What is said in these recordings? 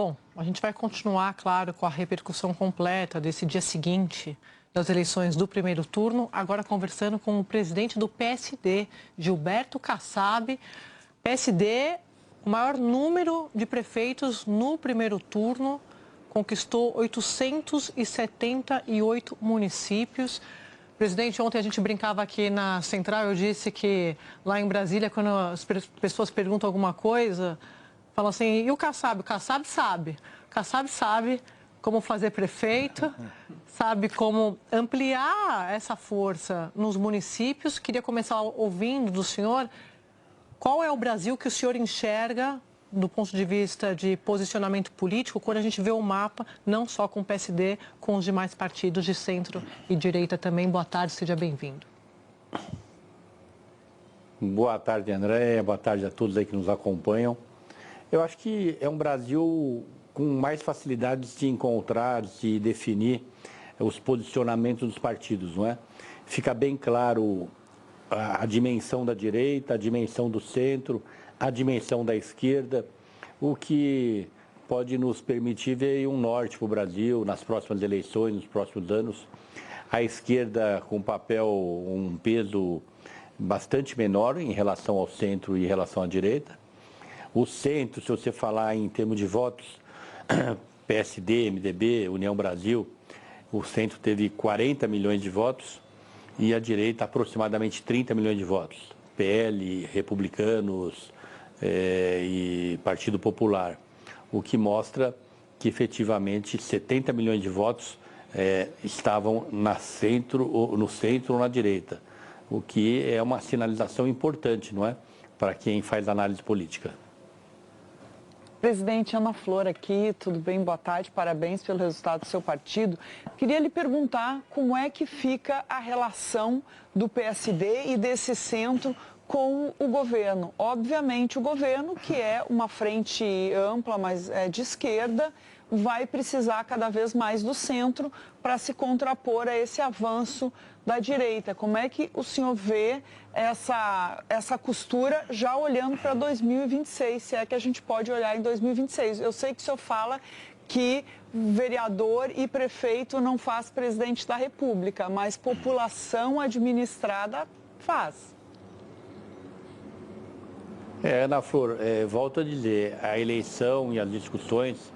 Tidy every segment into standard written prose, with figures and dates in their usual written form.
Bom, a gente vai continuar, claro, com a repercussão completa desse dia seguinte das eleições do primeiro turno, agora conversando com o presidente do PSD, Gilberto Kassab. PSD, o maior número de prefeitos no primeiro turno, conquistou 878 municípios. Presidente, ontem a gente brincava aqui na Central, eu disse que lá em Brasília, quando as pessoas perguntam alguma coisa, falam assim, e o Kassab? O Kassab sabe. O Kassab sabe como fazer prefeito, sabe como ampliar essa força nos municípios. Queria começar ouvindo do senhor qual é o Brasil que o senhor enxerga do ponto de vista de posicionamento político, quando a gente vê o mapa, não só com o PSD, com os demais partidos de centro e direita também. Boa tarde, seja bem-vindo. Boa tarde, André. Boa tarde a todos aí que nos acompanham. Eu acho que é um Brasil com mais facilidades de encontrar, de definir os posicionamentos dos partidos, não é? Fica bem claro a dimensão da direita, a dimensão do centro, a dimensão da esquerda, o que pode nos permitir ver um norte para o Brasil nas próximas eleições, nos próximos anos. A esquerda com um peso bastante menor em relação ao centro e em relação à direita. O centro, se você falar em termos de votos, PSD, MDB, União Brasil, o centro teve 40 milhões de votos e a direita aproximadamente 30 milhões de votos. PL, republicanos e Partido Popular. O que mostra que efetivamente 70 milhões de votos estavam no centro ou na direita. O que é uma sinalização importante, não é? Para quem faz análise política. Presidente, Ana Flor aqui, tudo bem? Boa tarde, parabéns pelo resultado do seu partido. Queria lhe perguntar como é que fica a relação do PSD e desse centro com o governo. Obviamente, o governo, que é uma frente ampla, mas de esquerda, vai precisar cada vez mais do centro para se contrapor a esse avanço da direita. Como é que o senhor vê essa costura já olhando para 2026, se é que a gente pode olhar em 2026? Eu sei que o senhor fala que vereador e prefeito não faz presidente da República, mas população administrada faz. Ana Flor, volto a dizer, a eleição e as discussões,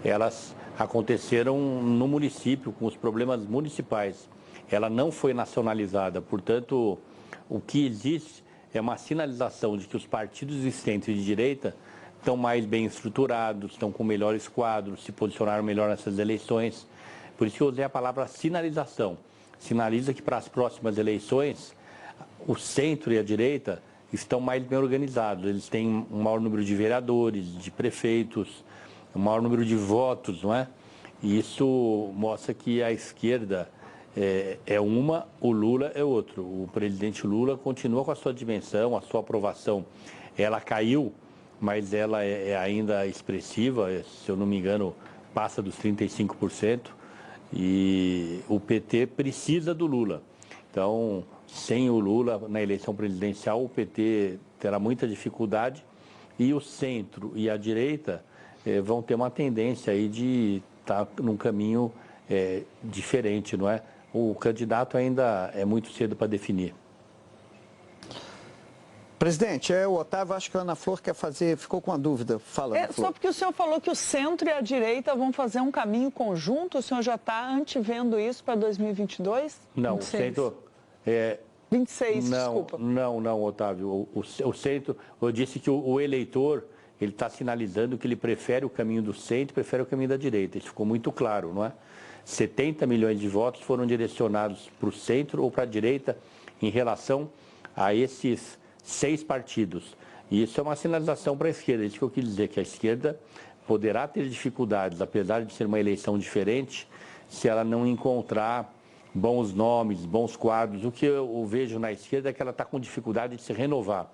elas aconteceram no município, com os problemas municipais. Ela não foi nacionalizada, portanto, o que existe é uma sinalização de que os partidos de centro e de direita estão mais bem estruturados, estão com melhores quadros, se posicionaram melhor nessas eleições. Por isso que eu usei a palavra sinalização. Sinaliza que para as próximas eleições, o centro e a direita estão mais bem organizados. Eles têm um maior número de vereadores, de prefeitos, um maior número de votos, não é? E isso mostra que a esquerda é uma, o Lula é outro. O presidente Lula continua com a sua dimensão, a sua aprovação. Ela caiu, mas ela é ainda expressiva, se eu não me engano, passa dos 35%. E o PT precisa do Lula. Então, sem o Lula na eleição presidencial, o PT terá muita dificuldade e o centro e a direita vão ter uma tendência aí de estar num caminho diferente, não é? O candidato ainda é muito cedo para definir. Presidente, o Otávio, acho que a Ana Flor quer fazer, ficou com uma dúvida. Fala, Ana Flor. Só porque o senhor falou que o centro e a direita vão fazer um caminho conjunto, o senhor já está antevendo isso para 2022? Não, 26. O centro... 26, não, desculpa. Não, Otávio. O centro, eu disse que o eleitor, ele está sinalizando que ele prefere o caminho do centro, prefere o caminho da direita. Isso ficou muito claro, não é? 70 milhões de votos foram direcionados para o centro ou para a direita em relação a esses 6 partidos. E isso é uma sinalização para a esquerda. Isso que eu quis dizer, que a esquerda poderá ter dificuldades, apesar de ser uma eleição diferente, se ela não encontrar bons nomes, bons quadros. O que eu vejo na esquerda é que ela está com dificuldade de se renovar.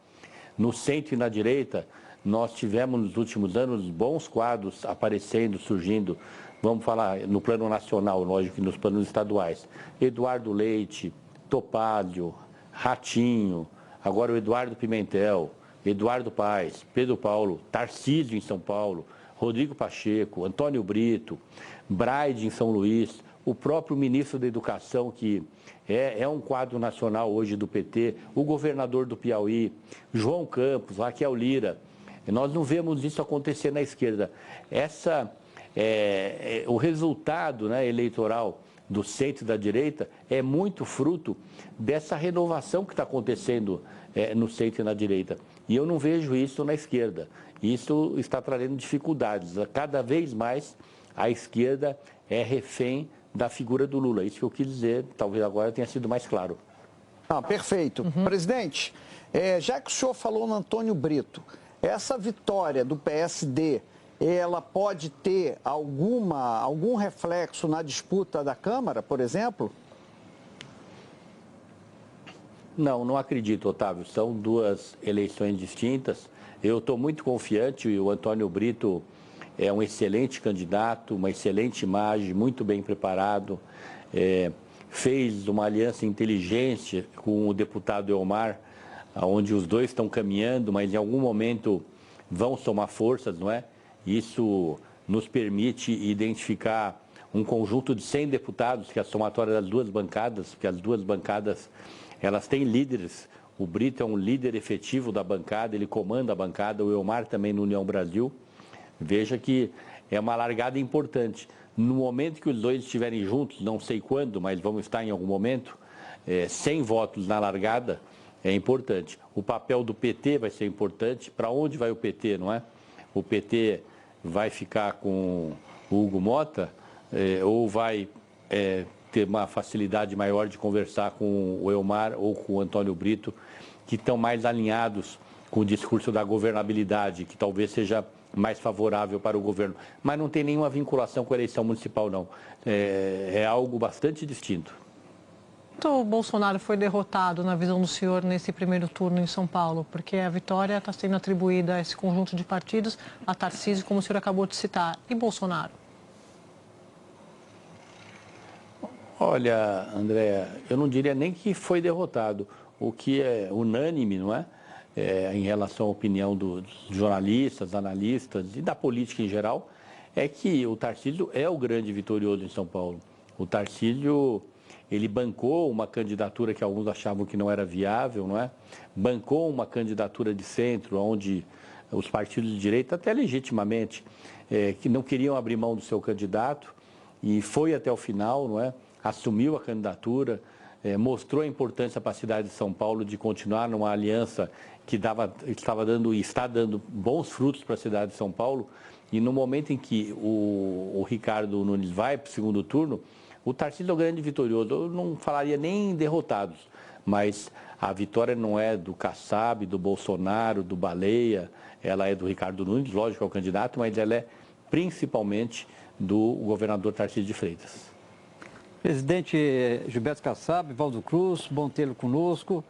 No centro e na direita, nós tivemos nos últimos anos bons quadros aparecendo, surgindo. Vamos falar no plano nacional, lógico, e nos planos estaduais. Eduardo Leite, Topázio, Ratinho, agora o Eduardo Pimentel, Eduardo Paes, Pedro Paulo, Tarcísio em São Paulo, Rodrigo Pacheco, Antônio Brito, Braide em São Luís, o próprio ministro da Educação, que é um quadro nacional hoje do PT, o governador do Piauí, João Campos, Raquel Lira. Nós não vemos isso acontecer na esquerda. O resultado, né, eleitoral do centro e da direita é muito fruto dessa renovação que está acontecendo no centro e na direita. E eu não vejo isso na esquerda. Isso está trazendo dificuldades. Cada vez mais a esquerda é refém da figura do Lula. Isso que eu quis dizer, talvez agora tenha sido mais claro. Perfeito. Presidente, já que o senhor falou no Antônio Brito, essa vitória do PSD, ela pode ter algum reflexo na disputa da Câmara, por exemplo? Não acredito, Otávio. São duas eleições distintas. Eu estou muito confiante e o Antônio Brito é um excelente candidato, uma excelente imagem, muito bem preparado. Fez uma aliança inteligente com o deputado Elmar, onde os dois estão caminhando, mas em algum momento vão somar forças, não é? Isso nos permite identificar um conjunto de 100 deputados, que é a somatória das duas bancadas, porque as duas bancadas elas têm líderes. O Brito é um líder efetivo da bancada, ele comanda a bancada, o Elmar também no União Brasil. Veja que é uma largada importante. No momento que os dois estiverem juntos, não sei quando, mas vamos estar em algum momento, 100 votos na largada é importante. O papel do PT vai ser importante. Para onde vai o PT, não é? O PT vai ficar com o Hugo Mota ou vai ter uma facilidade maior de conversar com o Elmar ou com o Antônio Brito, que estão mais alinhados com o discurso da governabilidade, que talvez seja mais favorável para o governo. Mas não tem nenhuma vinculação com a eleição municipal, não. É algo bastante distinto. O Bolsonaro foi derrotado, na visão do senhor, nesse primeiro turno em São Paulo? Porque a vitória está sendo atribuída a esse conjunto de partidos, a Tarcísio, como o senhor acabou de citar. E Bolsonaro? Olha, Andréa, eu não diria nem que foi derrotado. O que é unânime, não é? Em relação à opinião dos jornalistas, analistas e da política em geral, é que o Tarcísio é o grande vitorioso em São Paulo. O Tarcísio, ele bancou uma candidatura que alguns achavam que não era viável, não é? Bancou uma candidatura de centro, onde os partidos de direita, até legitimamente, que não queriam abrir mão do seu candidato, e foi até o final, não é? Assumiu a candidatura, mostrou a importância para a cidade de São Paulo de continuar numa aliança que estava dando e está dando bons frutos para a cidade de São Paulo. E no momento em que o Ricardo Nunes vai para o segundo turno, o Tarcísio é o grande vitorioso. Eu não falaria nem derrotados, mas a vitória não é do Kassab, do Bolsonaro, do Baleia, ela é do Ricardo Nunes, lógico, é o candidato, mas ela é principalmente do governador Tarcísio de Freitas. Presidente Gilberto Kassab, Valdo Cruz, bom tê-lo conosco.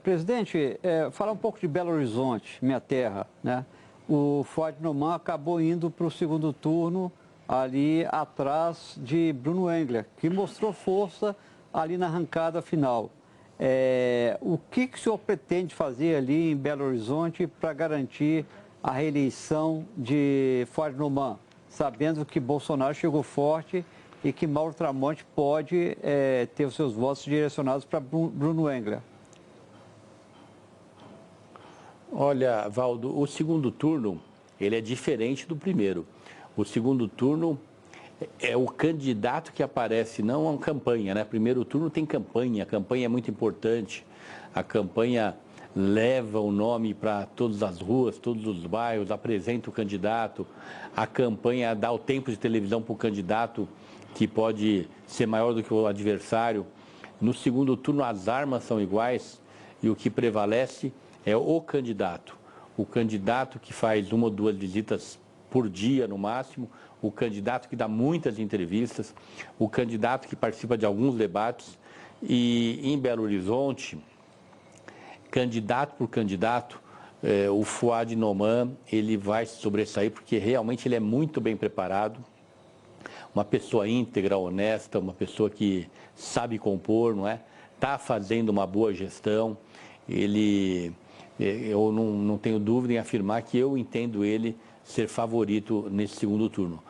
Presidente, falar um pouco de Belo Horizonte, minha terra, né? O Fuad Noman acabou indo para o segundo turno ali atrás de Bruno Engler, que mostrou força ali na arrancada final. O que o senhor pretende fazer ali em Belo Horizonte para garantir a reeleição de Fuad Noman, sabendo que Bolsonaro chegou forte e que Mauro Tramonte pode ter os seus votos direcionados para Bruno Engler? Olha, Valdo, o segundo turno, ele é diferente do primeiro. O segundo turno é o candidato que aparece, não a campanha, né? Primeiro turno tem campanha, a campanha é muito importante. A campanha leva o nome para todas as ruas, todos os bairros, apresenta o candidato. A campanha dá o tempo de televisão para o candidato, que pode ser maior do que o adversário. No segundo turno, as armas são iguais e o que prevalece é o candidato. O candidato que faz uma ou duas visitas por dia, no máximo, o candidato que dá muitas entrevistas, o candidato que participa de alguns debates. E em Belo Horizonte, candidato por candidato, o Fuad Noman, ele vai se sobressair porque realmente ele é muito bem preparado. Uma pessoa íntegra, honesta, uma pessoa que sabe compor, não é? Está fazendo uma boa gestão. Eu não tenho dúvida em afirmar que eu entendo ele ser favorito nesse segundo turno.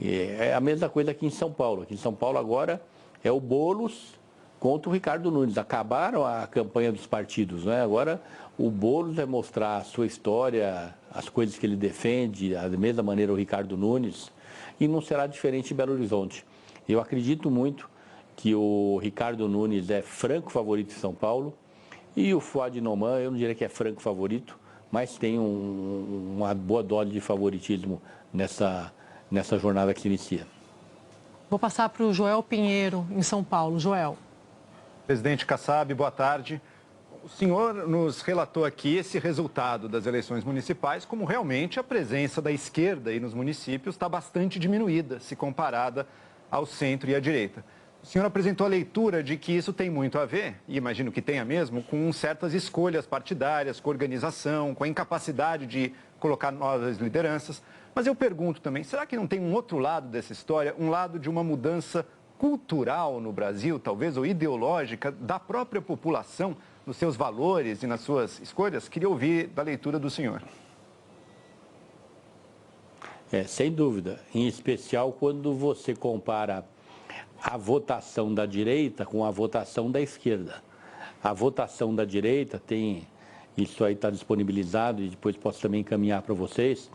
É a mesma coisa aqui em São Paulo. Aqui em São Paulo agora é o Boulos contra o Ricardo Nunes. Acabaram a campanha dos partidos, né? Agora o Boulos vai mostrar a sua história, as coisas que ele defende, da mesma maneira o Ricardo Nunes, e não será diferente em Belo Horizonte. Eu acredito muito que o Ricardo Nunes é franco favorito em São Paulo e o Fuad Noman, eu não diria que é franco favorito, mas tem uma boa dose de favoritismo nessa jornada que se inicia. Vou passar para o Joel Pinheiro, em São Paulo. Joel. Presidente Kassab, boa tarde. O senhor nos relatou aqui esse resultado das eleições municipais, como realmente a presença da esquerda aí nos municípios está bastante diminuída, se comparada ao centro e à direita. O senhor apresentou a leitura de que isso tem muito a ver, e imagino que tenha mesmo, com certas escolhas partidárias, com organização, com a incapacidade de colocar novas lideranças. Mas eu pergunto também, será que não tem um outro lado dessa história, um lado de uma mudança cultural no Brasil, talvez, ou ideológica, da própria população, nos seus valores e nas suas escolhas? Queria ouvir da leitura do senhor. Sem dúvida, em especial quando você compara a votação da direita com a votação da esquerda. A votação da direita tem, isso aí está disponibilizado e depois posso também encaminhar para vocês,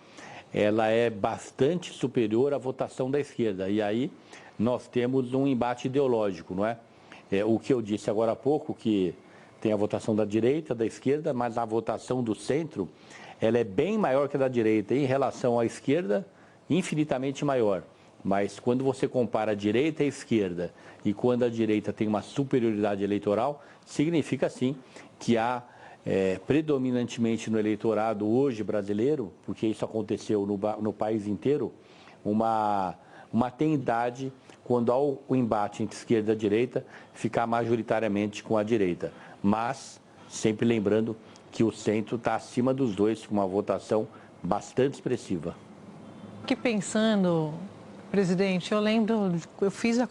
ela é bastante superior à votação da esquerda. E aí nós temos um embate ideológico, não é? O que eu disse agora há pouco, que tem a votação da direita, da esquerda, mas a votação do centro, ela é bem maior que a da direita. Em relação à esquerda, infinitamente maior. Mas quando você compara a direita e a esquerda, e quando a direita tem uma superioridade eleitoral, significa sim que há predominantemente no eleitorado hoje brasileiro, porque isso aconteceu no país inteiro, uma tendade, quando há o embate entre esquerda e direita, ficar majoritariamente com a direita. Mas, sempre lembrando que o centro está acima dos dois, com uma votação bastante expressiva. Aqui pensando, presidente, eu lembro,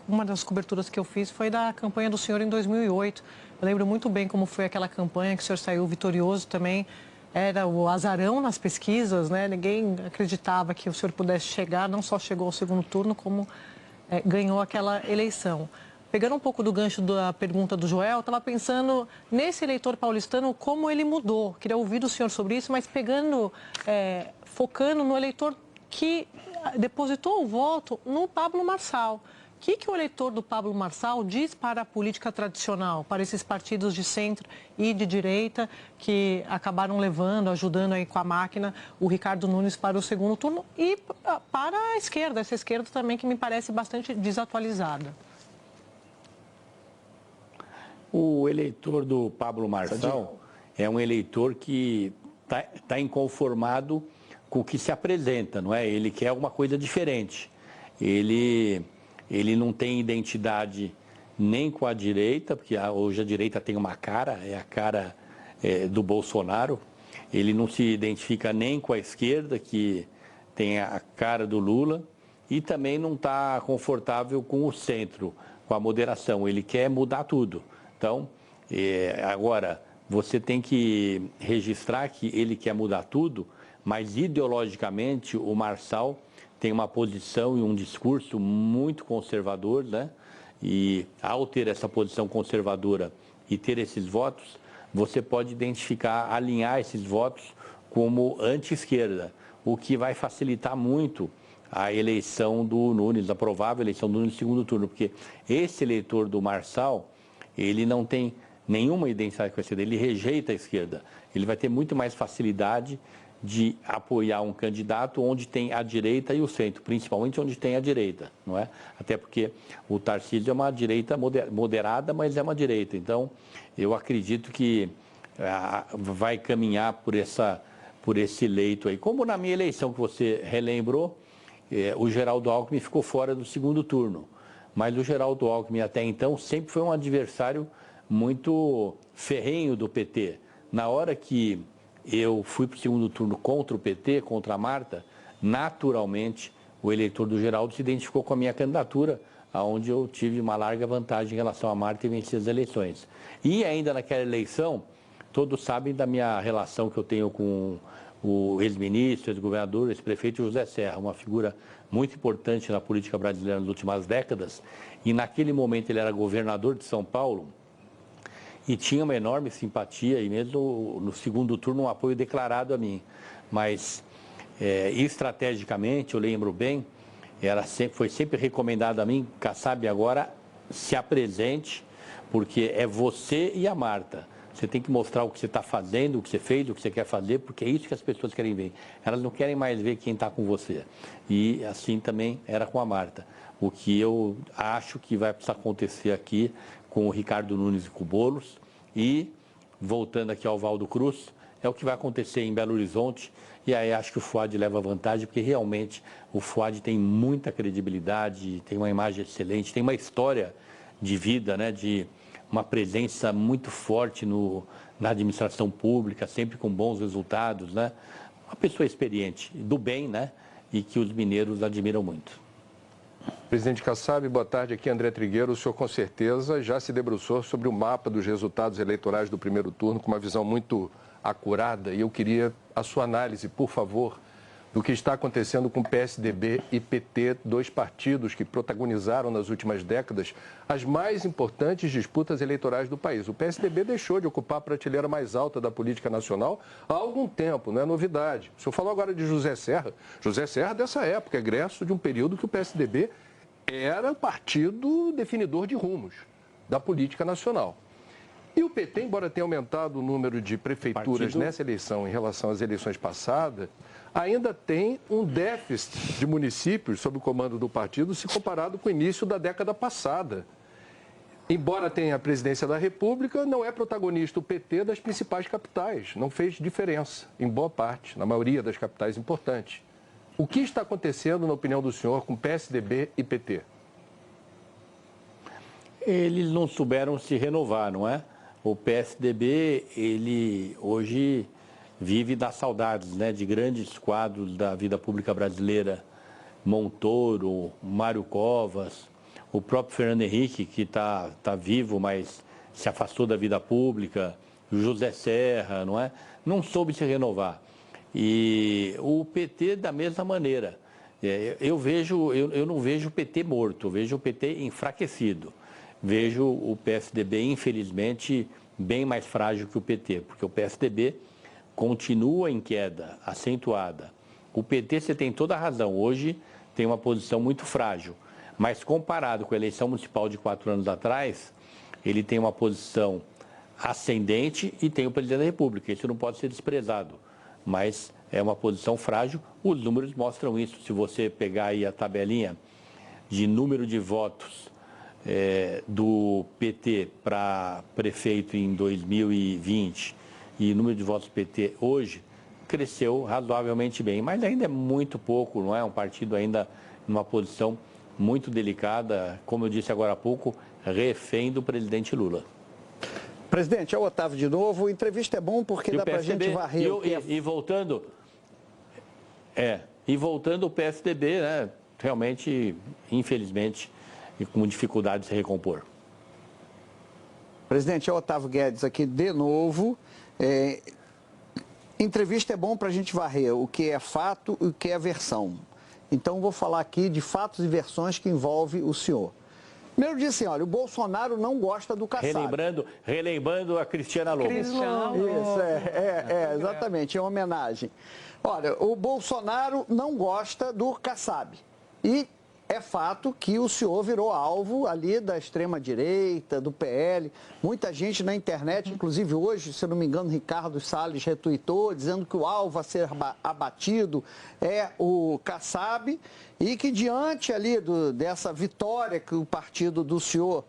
uma das coberturas que eu fiz foi da campanha do senhor em 2008. Eu lembro muito bem como foi aquela campanha, que o senhor saiu vitorioso também. Era o azarão nas pesquisas, né? Ninguém acreditava que o senhor pudesse chegar, não só chegou ao segundo turno, como ganhou aquela eleição. Pegando um pouco do gancho da pergunta do Joel, estava pensando nesse eleitor paulistano, como ele mudou. Queria ouvir do senhor sobre isso, mas focando no eleitor que depositou o voto no Pablo Marçal. O que o eleitor do Pablo Marçal diz para a política tradicional, para esses partidos de centro e de direita que acabaram levando, ajudando aí com a máquina o Ricardo Nunes para o segundo turno e para a esquerda, essa esquerda também que me parece bastante desatualizada? O eleitor do Pablo Marçal é um eleitor que está inconformado com o que se apresenta, não é? Ele quer alguma coisa diferente. Ele não tem identidade nem com a direita, porque hoje a direita tem uma cara, é a cara do Bolsonaro. Ele não se identifica nem com a esquerda, que tem a cara do Lula, e também não está confortável com o centro, com a moderação. Ele quer mudar tudo. Então, agora, você tem que registrar que ele quer mudar tudo, mas ideologicamente o Marçal tem uma posição e um discurso muito conservador, né? E ao ter essa posição conservadora e ter esses votos, você pode identificar, alinhar esses votos como anti-esquerda, o que vai facilitar muito a eleição do Nunes, a provável eleição do Nunes no segundo turno, porque esse eleitor do Marçal, ele não tem nenhuma identidade com a esquerda, ele rejeita a esquerda. Ele vai ter muito mais facilidade de apoiar um candidato onde tem a direita e o centro, principalmente onde tem a direita, não é? Até porque o Tarcísio é uma direita moderada, mas é uma direita. Então, eu acredito que vai caminhar por esse leito aí. Como na minha eleição que você relembrou, o Geraldo Alckmin ficou fora do segundo turno. Mas o Geraldo Alckmin, até então, sempre foi um adversário muito ferrenho do PT. Na hora que eu fui para o segundo turno contra o PT, contra a Marta, naturalmente o eleitor do Geraldo se identificou com a minha candidatura, onde eu tive uma larga vantagem em relação à Marta e venci as eleições. E ainda naquela eleição, todos sabem da minha relação que eu tenho com o ex-ministro, ex-governador, ex-prefeito José Serra, uma figura muito importante na política brasileira nas últimas décadas, e naquele momento ele era governador de São Paulo e tinha uma enorme simpatia e mesmo no segundo turno um apoio declarado a mim. Mas estrategicamente, eu lembro bem, foi sempre recomendado a mim, Kassab, agora se apresente, porque é você e a Marta. Você tem que mostrar o que você está fazendo, o que você fez, o que você quer fazer, porque é isso que as pessoas querem ver. Elas não querem mais ver quem está com você. E assim também era com a Marta. O que eu acho que vai precisar acontecer aqui com o Ricardo Nunes e com o Boulos, e voltando aqui ao Valdo Cruz, é o que vai acontecer em Belo Horizonte, e aí acho que o Fuad leva vantagem, porque realmente o Fuad tem muita credibilidade, tem uma imagem excelente, tem uma história de vida, né, de uma presença muito forte na administração pública, sempre com bons resultados, né? Uma pessoa experiente, do bem, né? E que os mineiros admiram muito. Presidente Kassab, boa tarde. Aqui André Trigueiro. O senhor com certeza já se debruçou sobre o mapa dos resultados eleitorais do primeiro turno com uma visão muito acurada, e eu queria a sua análise, por favor, do que está acontecendo com PSDB e PT, dois partidos que protagonizaram nas últimas décadas as mais importantes disputas eleitorais do país. O PSDB deixou de ocupar a prateleira mais alta da política nacional há algum tempo, não é novidade. O senhor falou agora de José Serra. José Serra, dessa época, egresso de um período que o PSDB era partido definidor de rumos da política nacional. E o PT, embora tenha aumentado o número de prefeituras nessa eleição em relação às eleições passadas, ainda tem um déficit de municípios sob o comando do partido se comparado com o início da década passada. Embora tenha a presidência da República, não é protagonista o PT das principais capitais. Não fez diferença, em boa parte, na maioria das capitais importantes. O que está acontecendo, na opinião do senhor, com PSDB e PT? Eles não souberam se renovar, não é? O PSDB, ele hoje vive das saudades, né, de grandes quadros da vida pública brasileira, Montoro, Mário Covas, o próprio Fernando Henrique, que está vivo, mas se afastou da vida pública, José Serra, não é? Não soube se renovar. E o PT da mesma maneira. Eu não vejo o PT morto, eu vejo o PT enfraquecido. Vejo o PSDB, infelizmente, bem mais frágil que o PT, porque o PSDB continua em queda, acentuada. O PT, você tem toda a razão, hoje tem uma posição muito frágil, mas comparado com a eleição municipal de 4 anos atrás, ele tem uma posição ascendente e tem o presidente da República, isso não pode ser desprezado, mas é uma posição frágil, os números mostram isso. Se você pegar aí a tabelinha de número de votos do PT para prefeito em 2020 e número de votos do PT hoje, cresceu razoavelmente bem, mas ainda é muito pouco, não é? Um partido ainda numa posição muito delicada, como eu disse agora há pouco, refém do presidente Lula. Presidente, é o Otávio de novo. A entrevista é bom porque dá para a gente varrer. E voltando o PSDB, né? Realmente, infelizmente, e com dificuldade de se recompor. Presidente, é o Otávio Guedes aqui de novo. Entrevista é bom para a gente varrer o que é fato e o que é versão. Então, vou falar aqui de fatos e versões que envolvem o senhor. Primeiro disse assim, olha, o Bolsonaro não gosta do Kassab. Relembrando a Cristiana Lobo. Isso, exatamente, em homenagem. Olha, o Bolsonaro não gosta do Kassab. E é fato que o senhor virou alvo ali da extrema-direita, do PL. Muita gente na internet, inclusive hoje, se não me engano, Ricardo Salles retuitou, dizendo que o alvo a ser abatido é o Kassab e que diante ali dessa vitória que o partido do senhor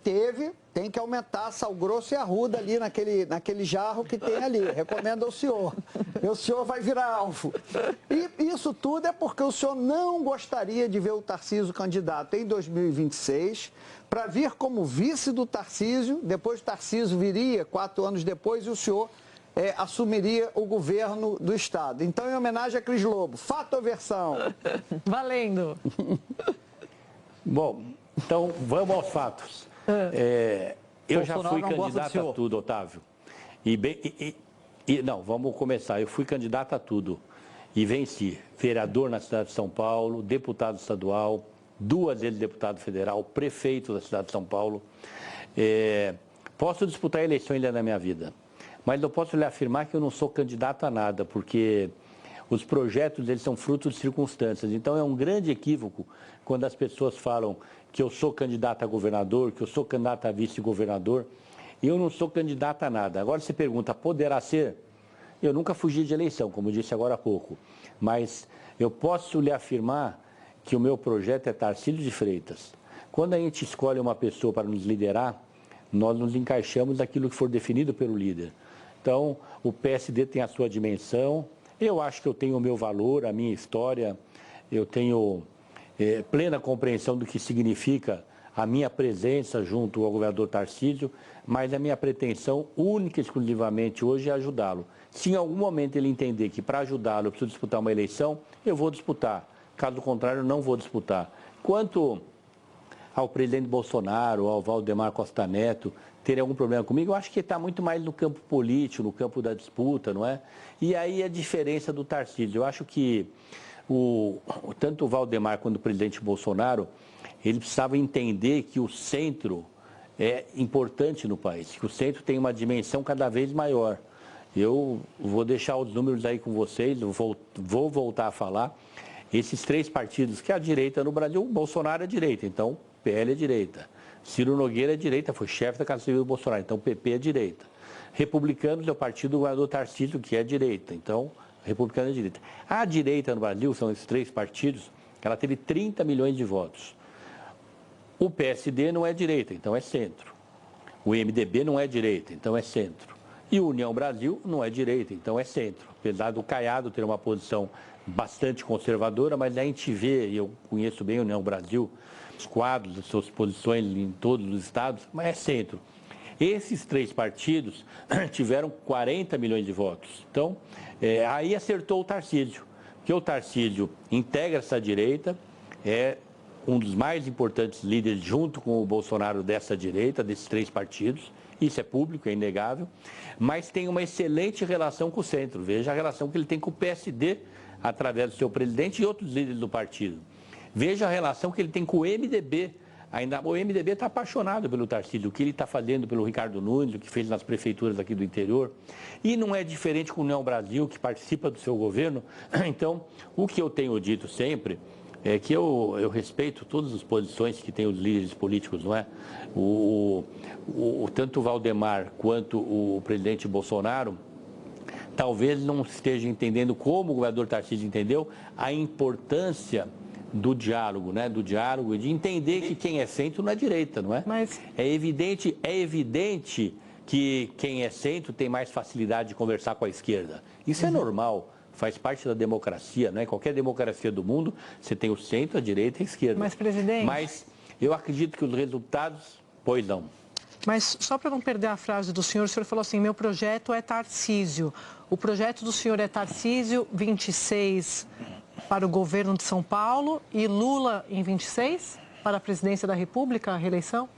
teve, tem que aumentar sal grosso e arruda ali naquele jarro que tem ali. Recomendo ao senhor. E o senhor vai virar alvo. E isso tudo é porque o senhor não gostaria de ver o Tarcísio candidato em 2026 para vir como vice do Tarcísio. Depois o Tarcísio viria 4 anos depois e o senhor assumiria o governo do Estado. Então, em homenagem a Cris Lobo, fato ou versão? Valendo. Bom, então vamos aos fatos. Eu já fui candidato a tudo, Otávio. Não, vamos começar. Eu fui candidato a tudo e venci. Vereador na cidade de São Paulo, deputado estadual, 2 vezes deputado federal, prefeito da cidade de São Paulo. Posso disputar a eleição ainda na minha vida, mas não posso lhe afirmar que eu não sou candidato a nada, porque os projetos eles são frutos de circunstâncias. Então é um grande equívoco quando as pessoas falam que eu sou candidato a governador, que eu sou candidato a vice-governador. Eu não sou candidato a nada. Agora você pergunta, poderá ser? Eu nunca fugi de eleição, como disse agora há pouco. Mas eu posso lhe afirmar que o meu projeto é Tarcísio de Freitas. Quando a gente escolhe uma pessoa para nos liderar, nós nos encaixamos naquilo que for definido pelo líder. Então, o PSD tem a sua dimensão. Eu acho que eu tenho o meu valor, a minha história. Eu tenho plena compreensão do que significa a minha presença junto ao governador Tarcísio, mas a minha pretensão única e exclusivamente hoje é ajudá-lo. Se em algum momento ele entender que para ajudá-lo eu preciso disputar uma eleição, eu vou disputar. Caso contrário, eu não vou disputar. Quanto ao presidente Bolsonaro, ao Valdemar Costa Neto, terem algum problema comigo, eu acho que está muito mais no campo político, no campo da disputa, não é? E aí a diferença do Tarcísio. Eu acho que tanto o Valdemar quanto o presidente Bolsonaro, ele precisava entender que o centro é importante no país, que o centro tem uma dimensão cada vez maior. Eu vou deixar os números aí com vocês, vou voltar a falar. Esses 3 partidos, que é a direita no Brasil, o Bolsonaro é direita, então PL é direita. Ciro Nogueira é direita, foi chefe da Casa Civil do Bolsonaro, então PP é direita. Republicanos é o partido do governador Tarcísio, que é direita, então republicano é direita. A direita no Brasil, são esses 3 partidos, ela teve 30 milhões de votos. O PSD não é direita, então é centro. O MDB não é direita, então é centro. E o União Brasil não é direita, então é centro. Apesar do Caiado ter uma posição bastante conservadora, mas a gente vê, e eu conheço bem a União Brasil, os quadros, as suas posições em todos os estados, mas é centro. Esses 3 partidos tiveram 40 milhões de votos. Então, aí acertou o Tarcísio, porque o Tarcísio integra essa direita, é um dos mais importantes líderes junto com o Bolsonaro dessa direita, desses 3 partidos. Isso é público, é inegável, mas tem uma excelente relação com o centro. Veja a relação que ele tem com o PSD, através do seu presidente e outros líderes do partido. Veja a relação que ele tem com o MDB. O MDB está apaixonado pelo Tarcísio, o que ele está fazendo pelo Ricardo Nunes, o que fez nas prefeituras aqui do interior. E não é diferente com o União Brasil, que participa do seu governo. Então, o que eu tenho dito sempre é que eu respeito todas as posições que têm os líderes políticos, não é? Tanto o Valdemar quanto o presidente Bolsonaro talvez não esteja entendendo, como o governador Tarcísio entendeu, a importância do diálogo, né? Do diálogo e de entender que quem é centro não é direita, não é? Mas É evidente que quem é centro tem mais facilidade de conversar com a esquerda. Isso é normal. Faz parte da democracia, né? Qualquer democracia do mundo, você tem o centro, a direita e a esquerda. Mas, presidente... Mas eu acredito que os resultados, pois não. Mas só para não perder a frase do senhor, o senhor falou assim, meu projeto é Tarcísio. O projeto do senhor é Tarcísio 26 para o governo de São Paulo e Lula em 26 para a presidência da República, a reeleição?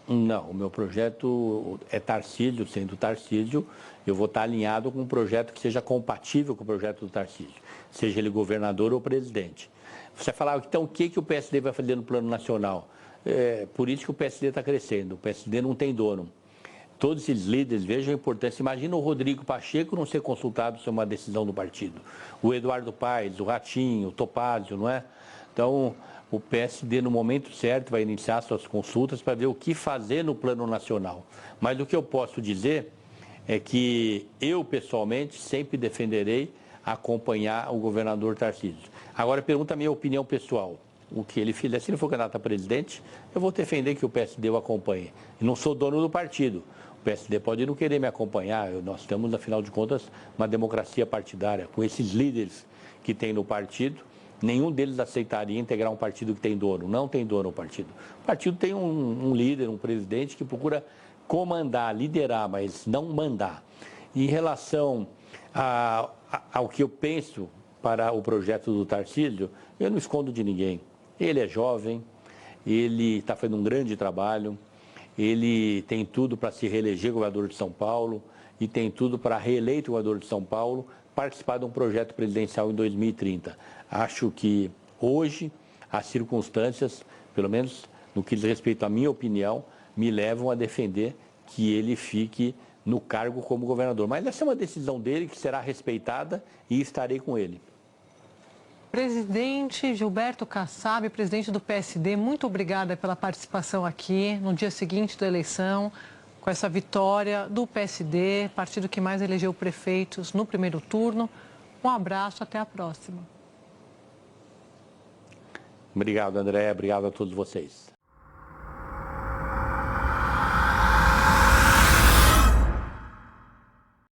Não, o meu projeto é Tarcísio, sendo Tarcísio, eu vou estar alinhado com um projeto que seja compatível com o projeto do Tarcísio, seja ele governador ou presidente. Você falava, então, o que o PSD vai fazer no plano nacional? Por isso que o PSD está crescendo, o PSD não tem dono. Todos esses líderes vejam a importância. Imagina o Rodrigo Pacheco não ser consultado sobre uma decisão do partido. O Eduardo Paes, o Ratinho, o Topázio, não é? Então, o PSD, no momento certo, vai iniciar suas consultas para ver o que fazer no plano nacional. Mas o que eu posso dizer é que eu, pessoalmente, sempre defenderei acompanhar o governador Tarcísio. Agora, pergunta a minha opinião pessoal. O que ele fizer, se ele for candidato a presidente, eu vou defender que o PSD o acompanhe. Eu não sou dono do partido. O PSD pode não querer me acompanhar. Nós estamos, afinal de contas, uma democracia partidária. Com esses líderes que tem no partido, nenhum deles aceitaria integrar um partido que tem dono. Não tem dono o partido. O partido tem um líder, um presidente que procura comandar, liderar, mas não mandar. Em relação ao que eu penso para o projeto do Tarcísio, eu não escondo de ninguém. Ele é jovem, ele está fazendo um grande trabalho, ele tem tudo para se reeleger governador de São Paulo e tem tudo para reeleito governador de São Paulo, participar de um projeto presidencial em 2030. Acho que hoje as circunstâncias, pelo menos no que diz respeito à minha opinião, me levam a defender que ele fique no cargo como governador. Mas essa é uma decisão dele que será respeitada e estarei com ele. Presidente Gilberto Kassab, presidente do PSD, muito obrigada pela participação aqui no dia seguinte da eleição, com essa vitória do PSD, partido que mais elegeu prefeitos no primeiro turno. Um abraço, até a próxima. Obrigado, André. Obrigado a todos vocês.